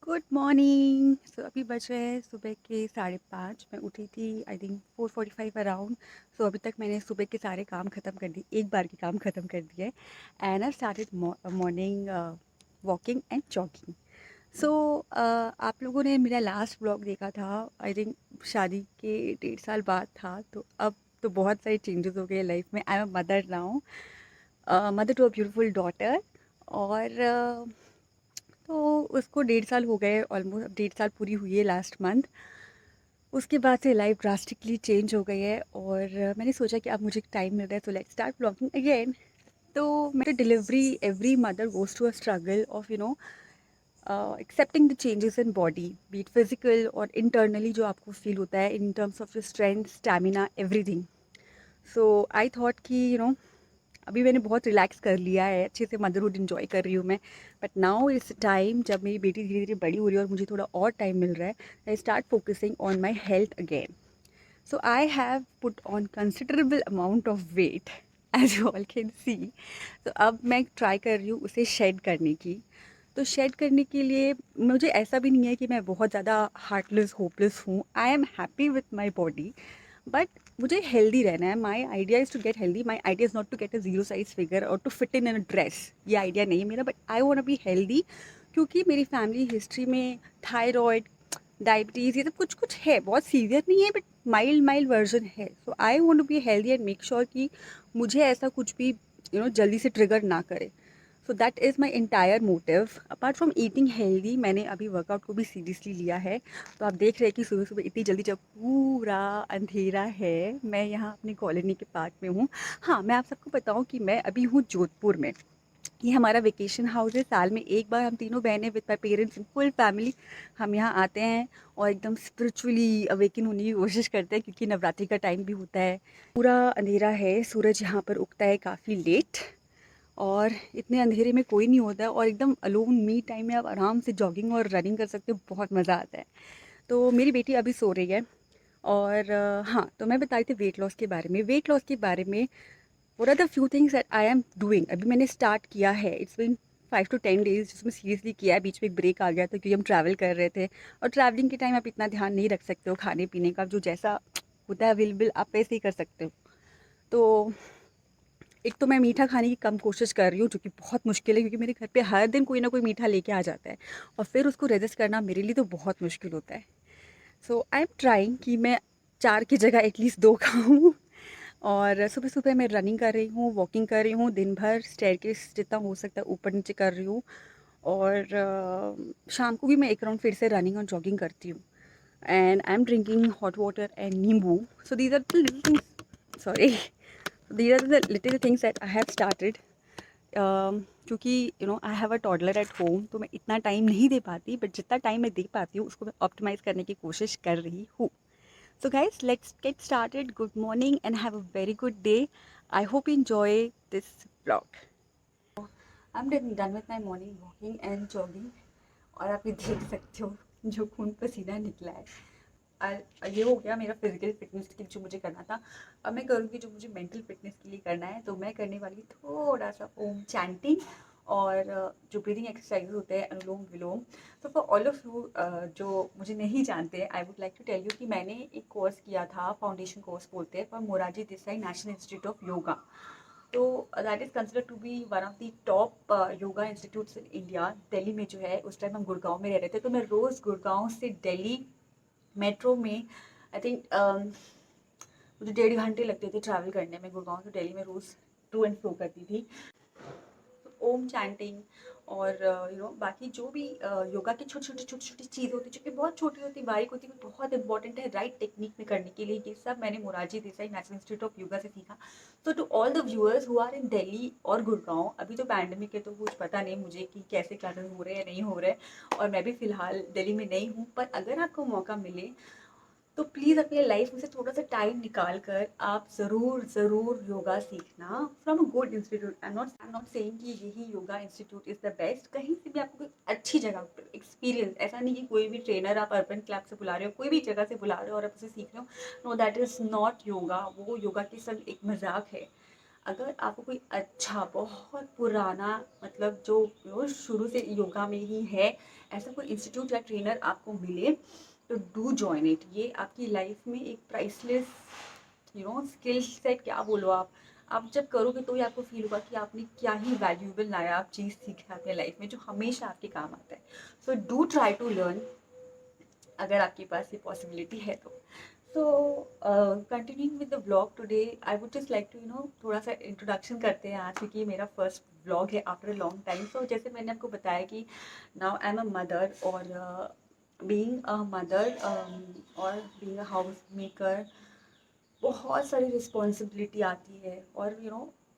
Good morning. सो अभी बज रहे हैं सुबह के 5:30। मैं उठी थी आई थिंक 4:45 अराउंड। सो अभी तक मैंने सुबह के सारे काम ख़त्म कर दिए, एक बार के काम ख़त्म कर दिए। And I started morning walking and jogging. So आप लोगों ने मेरा लास्ट व्लॉग देखा था, आई थिंक शादी के 1.5 साल बाद था। तो अब तो बहुत सारे चेंजेस हो गए लाइफ में। I am a mother now, mother to a beautiful daughter. और तो उसको 1.5 साल हो गए, ऑलमोस्ट अब 1.5 साल पूरी हुई है लास्ट मंथ। उसके बाद से लाइफ ड्रास्टिकली चेंज हो गई है और मैंने सोचा कि अब मुझे टाइम मिल रहा है, तो लेट्स स्टार्ट ब्लॉगिंग अगेन। तो मेरे delivery every mother goes to a struggle of accepting the changes in body, be it physical और इंटरनली जो आपको फील होता है in terms of your strength, stamina, everything. So I thought कि अभी मैंने बहुत रिलैक्स कर लिया है, अच्छे से मदरहुड इन्जॉय कर रही हूँ मैं। बट नाउ इस टाइम जब मेरी बेटी धीरे धीरे बड़ी हो रही है और मुझे थोड़ा और टाइम मिल रहा है, I start focusing on my health again. So I have put on considerable amount of weight, as you all can see. तो अब मैं ट्राई कर रही हूँ उसे शेड करने की। तो शेड करने के लिए मुझे ऐसा भी नहीं है कि मैं बहुत ज़्यादा हार्टलेस होपलेस हूँ। I am happy with my body, but मुझे हेल्दी रहना है। My idea is to get healthy. My idea is not to get a zero size figure और to fit in a dress. ये idea नहीं है मेरा, but I want be healthy. क्योंकि मेरी फैमिली हिस्ट्री में थायराइड, डायबिटीज़, ये सब कुछ कुछ है, बहुत सीवियर नहीं है, बट माइल्ड माइल्ड वर्जन है। So I want to be healthy and make sure कि मुझे ऐसा कुछ भी जल्दी से ट्रिगर ना करे। So that is my entire motive. Apart from eating healthy, मैंने अभी वर्कआउट को भी सीरियसली लिया है। तो आप देख रहे हैं कि सुबह सुबह इतनी जल्दी, जब पूरा अंधेरा है, मैं यहाँ अपनी कॉलोनी के पार्क में हूँ। हाँ, मैं आप सबको बताऊँ कि मैं अभी हूँ जोधपुर में। ये हमारा वेकेशन हाउस है। साल में एक बार हम तीनों बहनें with my parents and full family हम यहाँ आते हैं और एकदम स्पिरिचुअली अवेकन होने की कोशिश करते हैं, क्योंकि नवरात्रि का टाइम भी होता है। पूरा अंधेरा है, सूरज यहाँ पर उगता है काफ़ी लेट, और इतने अंधेरे में कोई नहीं होता है और एकदम अलोन मी टाइम में आप आराम से जॉगिंग और रनिंग कर सकते हो, बहुत मज़ा आता है। तो मेरी बेटी अभी सो रही है। और हाँ, तो मैं बता रही थी वेट लॉस के बारे में। वेट लॉस के बारे में what are the few things that I am doing. अभी मैंने स्टार्ट किया है, इट्स बिन 5 to 10 days जिसमें सीरियसली किया है। बीच में एक ब्रेक आ गया था क्योंकि हम ट्रैवल कर रहे थे, और ट्रैवलिंग के टाइम आप इतना ध्यान नहीं रख सकते हो खाने पीने का, जो जैसा होता है अवेलेबल आप वैसे ही कर सकते हो। तो एक तो मैं मीठा खाने की कम कोशिश कर रही हूँ, जो कि बहुत मुश्किल है, क्योंकि मेरे घर पे हर दिन कोई ना कोई मीठा लेके आ जाता है और फिर उसको रेजिस्ट करना मेरे लिए तो बहुत मुश्किल होता है। सो आई एम ट्राइंग कि मैं 4 की जगह एटलीस्ट 2 खाऊँ। और सुबह सुबह मैं रनिंग कर रही हूँ, वॉकिंग कर रही हूँ, दिन भर स्टेयरकेस जितना हो सकता है ऊपर नीचे कर रही हूँ। और शाम को भी मैं एक राउंड फिर से रनिंग और जॉगिंग करती हूँ। And I am drinking hot water and nimbu. So these are the little things, sorry, these are the little things that I have started. क्योंकि I have a toddler at home, तो मैं इतना time नहीं दे पाती, but जितना time मैं दे पाती हूँ उसको मैं ऑप्टिमाइज़ करने की कोशिश कर रही हूँ। So guys, let's get started. Good morning and have a very good day. I hope you enjoy this vlog. I'm done with my morning walking and jogging. और आप ये देख सकते हो जो खून पसीना निकला है। ये हो गया मेरा फिजिकल फिटनेस के लिए जो मुझे करना था। अब मैं करूँगी जो मुझे मेंटल फिटनेस के लिए करना है। तो मैं करने वाली थोड़ा सा ओम चैंटिंग और जो ब्रीदिंग एक्सरसाइज होते हैं, अनुलोम विलोम। तो फॉर ऑल ऑफ यू जो मुझे नहीं जानते, I would like to tell you कि मैंने एक कोर्स किया था, फाउंडेशन कोर्स बोलते हैं, for Morarji Desai national institute of Yoga. So that is consider to be one of the top yoga institutes in India. Delhi में जो है, उस टाइम हम गुड़गांव में रह रहे थे, तो मैं रोज़ गुड़गांव से दिल्ली मेट्रो में आई थिंक मुझे 1.5 घंटे लगते थे ट्रैवल करने में। गुड़गांव से दिल्ली में रोज़ टू एंड फ्रो करती थी। ओम चैंटिंग और बाकी जो भी योगा की छोटी छोटी चीज़ होती है, जो कि बहुत छोटी होती, बारीक होती, बट बहुत इंपॉर्टेंट है राइट टेक्निक में करने के लिए, ये सब मैंने Morarji Desai national institute of yoga से सीखा। तो to all the viewers who are in Delhi और गुड़गांव, अभी तो पैंडमिक है तो कुछ पता नहीं मुझे कि कैसे क्लासेस हो रहे हैं या नहीं हो रहे, और मैं भी फ़िलहाल दिल्ली में नहीं हूँ, पर अगर आपको मौका मिले तो प्लीज़ अपने लाइफ में से थोड़ा सा टाइम निकाल कर आप ज़रूर ज़रूर योगा सीखना from a good institute. I am not saying कि यही yoga institute is the best. कहीं से भी आपको कोई अच्छी जगह एक्सपीरियंस, ऐसा नहीं कि कोई भी ट्रेनर आप अर्बन क्लब से बुला रहे हो, कोई भी जगह से बुला रहे हो और आप उसे सीख रहे हो, know that is not yoga. वो योगा की सब एक मजाक है। अगर आपको कोई अच्छा बहुत पुराना मतलब जो शुरू से योगा में ही है, ऐसा कोई इंस्टीट्यूट या ट्रेनर आपको मिले तो डू जॉइन इट। ये आपकी लाइफ में एक प्राइसलेस स्किल सेट क्या बोलो आप जब करोगे तो ही आपको फील होगा कि आपने क्या ही वैल्यूएबल नया आप चीज़ सीखा अपने लाइफ में जो हमेशा आपके काम आता है। So do try to learn अगर आपके पास ये पॉसिबिलिटी है तो। So continuing with the vlog today, I would just like to थोड़ा सा इंट्रोडक्शन करते हैं आज, क्योंकि ये मेरा फर्स्ट व्लॉग है after a long time. So जैसे मैंने आपको बताया कि now I am a mother, और बीइंग अ मदर और बीइंग अ हाउस मेकर बहुत सारी रिस्पॉन्सिबिलिटी आती है। और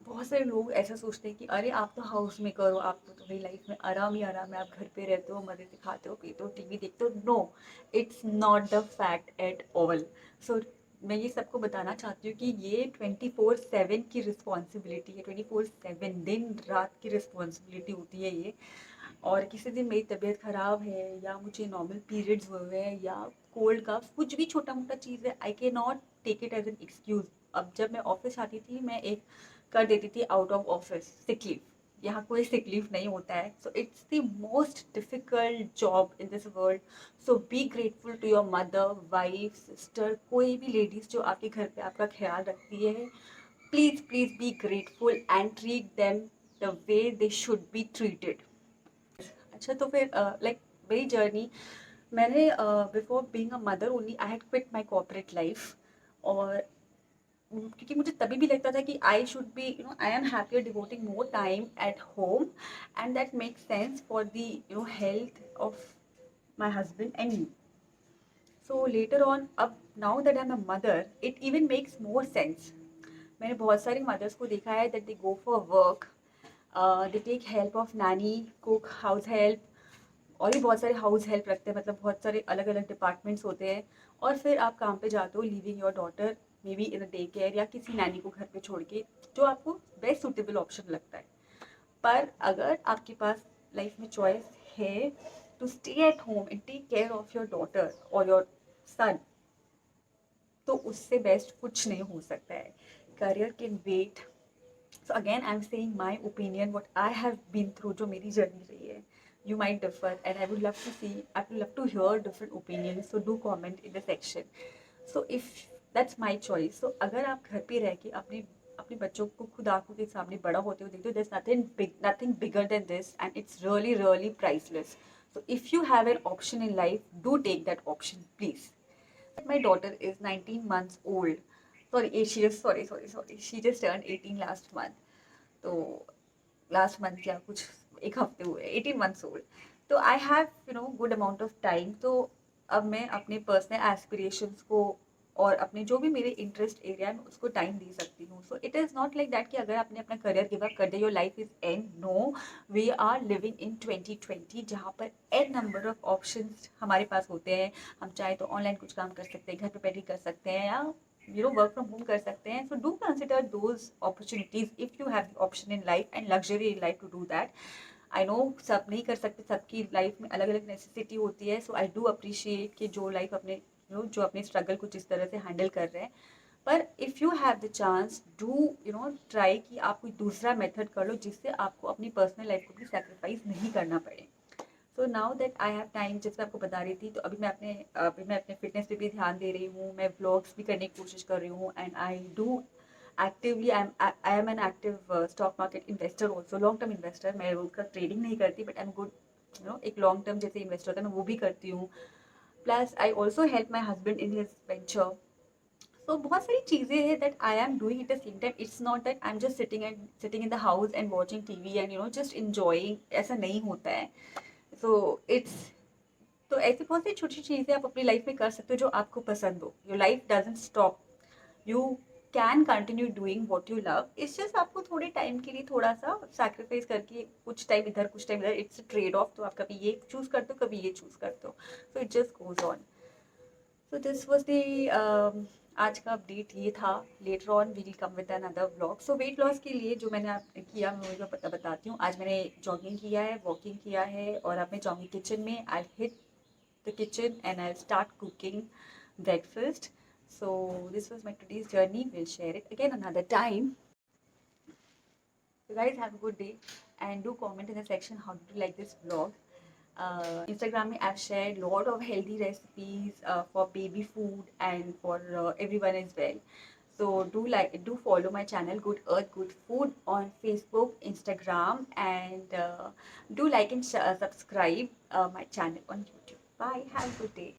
बहुत सारे लोग ऐसा सोचते हैं कि अरे आप तो हाउस में करो, आपको तो भाई लाइफ में आराम ही आराम है, आप घर पे रहते हो, मजे से खाते हो पीते हो टीवी देखते हो। No, it's not the fact at all. So मैं ये सबको बताना चाहती हूँ कि ये 24/7 की रिस्पॉन्सिबिलिटी है, 24/7 दिन रात की रिस्पॉन्सिबिलिटी होती है ये। और किसी दिन मेरी तबीयत ख़राब है या मुझे नॉर्मल पीरियड्स हुए हैं या कोल्ड का कुछ भी छोटा मोटा चीज़ है, I can not take it as an excuse. अब जब मैं ऑफिस आती थी मैं एक कर देती थी out of office sick leave. यहाँ कोई सिक लीव नहीं होता है। So it's the most difficult job in this world. So be grateful to your mother, wife, sister, कोई भी लेडीज़ जो आपके घर पे आपका ख्याल रखती है। Please please be grateful and treat them the way they should be treated. अच्छा, तो फिर लाइक मेरी जर्नी, मैंने before being a mother only I had quit my corporate life. और क्योंकि मुझे तभी भी लगता था कि I should be I am happier devoting more time at home, and that make sense for the health of my husband and me. So later on, अब now that I am a mother, it even makes more sense. मैंने बहुत सारी mothers को देखा है that they go for work, they take help of nanny, cook, house help, और भी बहुत सारे हाउस हेल्प रखते हैं, मतलब बहुत सारे अलग अलग डिपार्टमेंट्स होते हैं। और फिर आप काम पे जाते हो, living your daughter may be in a day care या किसी नैनी को घर पे छोड़ के, जो आपको बेस्ट सुटेबल ऑप्शन लगता है। पर अगर आपके पास लाइफ में चॉइस है to stay at home and take care of your daughter और योर सन, तो उससे बेस्ट कुछ नहीं हो सकता है। Career can wait. So again I am saying my opinion, what I have been through, जो मेरी जर्नी रही है। You might differ, and I would love to hear different opinions. So do comment in the section. So if that's my choice. So अगर आप घर पे रह के अपने अपने बच्चों को खुद आंखों के सामने बड़ा होते हुए देखते हो, there's nothing bigger than this, and it's really really priceless. So if you have an option in life, do take that option, please. My daughter is 19 months old. Sorry, she just turned 18 last month. तो last month या कुछ एक हफ्ते हुए 18 months old. तो I have good amount of time. तो अब मैं अपने पर्सनल एस्पिरेशंस को और अपने जो भी मेरे इंटरेस्ट एरिया है उसको टाइम दे सकती हूँ। So it is not like that कि अगर आपने अपना करियर गिव अप कर दिया your life is end. No, we are living in 2020 जहाँ पर एन नंबर ऑफ ऑप्शंस हमारे पास होते हैं। हम चाहे तो ऑनलाइन कुछ काम कर सकते हैं, घर पे बैठ कर सकते हैं, या वर्क फ्रॉम होम कर सकते हैं। So do consider those opportunities if you have the option in life and luxury in life to do that. I know सब नहीं कर सकते, सबकी लाइफ में अलग अलग नेसेसिटी होती है। सो आई डू अप्रिशिएट कि जो लाइफ अपने जो अपने स्ट्रगल को जिस तरह से हैंडल कर रहे हैं। पर if you have the chance, do try कि आप कोई दूसरा मेथड कर लो जिससे आपको अपनी पर्सनल लाइफ को भी सेक्रीफाइस नहीं करना पड़े। So now that I have time, जैसे आपको बता रही थी, तो अभी मैं अपने फिटनेस पे भी ध्यान दे रही हूँ, मैं व्लॉग्स भी करने की कोशिश कर रही हूँ, and I do actively I am an active stock market investor also, long term investor. मैं रोज का ट्रेडिंग नहीं करती, बट आई एम गुड एक लॉन्ग टर्म जैसे इन्वेस्टर होता है मैं वो भी करती हूँ। Plus I also help my husband in his venture. So बहुत सारी चीज़ें हैं that I am doing at the same time. It's not that I am just sitting in the house and watching TV and just enjoying, ऐसा नहीं होता है। So it's तो ऐसी बहुत सी छोटी चीज़ें आप अपनी लाइफ में कर सकते हो जो आपको पसंद हो। Your life doesn't stop, you can continue doing what you love. It's just आपको थोड़े टाइम के लिए थोड़ा सा सैक्रिफाइस करके कुछ टाइम इधर कुछ टाइम इधर, इट्स अ ट्रेड ऑफ। तो आप कभी ये चूज करते हो, कभी ये चूज करते हो। So it just goes on. So this was the आज का अपडेट ये था। Later on we will come with another vlog. So weight loss के लिए जो मैंने किया मैं वही बताती हूँ। आज मैंने जॉगिंग किया है, वॉकिंग किया है, और अब मैं जाऊँगी किचन में। I hit the kitchen and I'll start cooking breakfast. So this was my today's journey. We'll share it again another time. So guys, have a good day and do comment in the section how did you like this vlog. Instagram में I've shared lot of healthy recipes for baby food and for everyone as well. So do follow my channel Good Earth Good Food on Facebook, Instagram, and do like and subscribe my channel on YouTube. Bye. Have a good day.